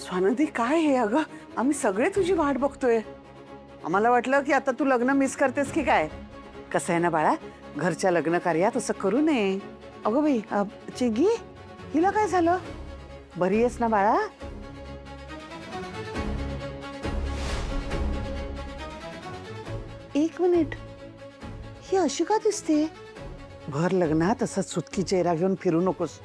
स्वानंदी काय हे अगं, आम्ही सगळे तुझी वाट बघतोय. आम्हाला वाटलं की आता तू लग्न मिस करतेस की काय. कसं आहे ना बाळा, घरच्या लग्न कार्यात असं करू नये. अगं बाई, चिगी, हिला काय झालं? बरी आहेस ना बाळा? एक मिनिट, ही अशी का दिसते? भर लग्नात असं सुटकी चेहरा घेऊन फिरू नकोस.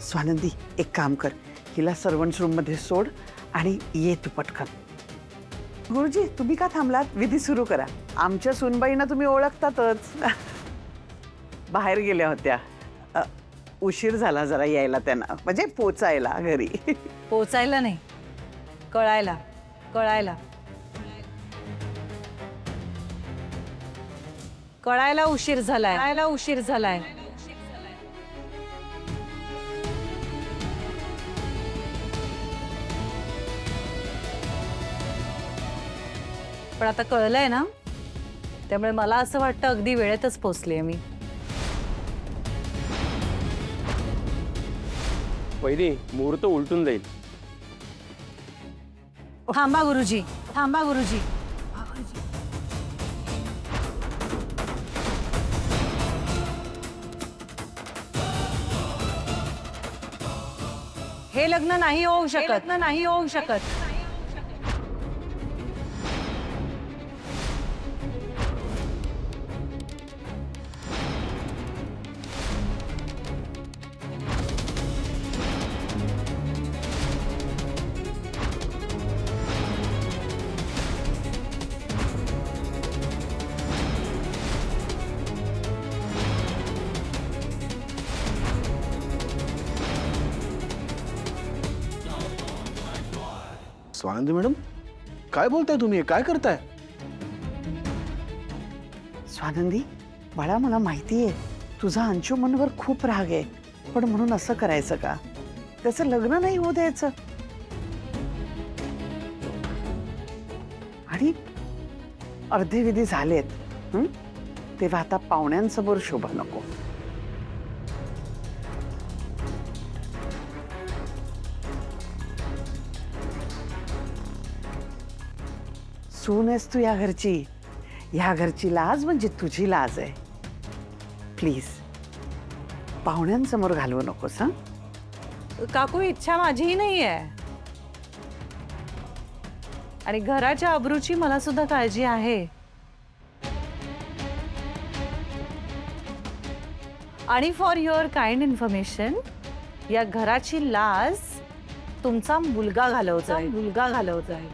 स्वानंदी, एक काम कर, हिला सर्वंट्स रूम मध्ये सोड आणि ये तू पटकन. गुरुजी, तुम्ही का थांबलात? विधी सुरू करा. आमच्या सुनबाईंना तुम्ही ओळखतातच. बाहेर गेल्या होत्या. उशीर झाला जरा यायला त्यांना, म्हणजे पोचायला घरी. पोचायला नाही, कळायला कळायला कळायला उशीर झालाय, कळायला उशीर झालाय. पण आता कळलंय ना, त्यामुळे मला असं वाटतं अगदी वेळेतच पोचलीये मी. वहिनी, मुहूर्त उलटून जाईल. थांबा गुरुजी, थांबा गुरुजी. हे लग्न नाही होऊ शकत, नाही होऊ शकत. स्वानंदी मॅडम, काय बोलताय तुम्ही? काय करताय? स्वानंदी बाळा, मला माहिती आहे तुझा अंशुमनवर खूप राग आहे, पण म्हणून असं करायचं का? त्याचं लग्न नाही होऊ द्यायचं. आणि अर्धे विधी झालेत, तेव्हा आता पाहुण्यांसमोर शोभा नको. सून आहेस तू या घरची. ह्या घरची लाज म्हणजे तुझी लाज आहे. प्लीज पाहुण्यांसमोर घालवू नकोस. काकू, इच्छा माझीही नाहीये, आणि घराच्या अब्रूची मला सुद्धा काळजी आहे. आणि फॉर युअर काइंड इन्फॉर्मेशन, या घराची लाज तुमचा मुलगा घालवतोय, मुलगा घालवतोय.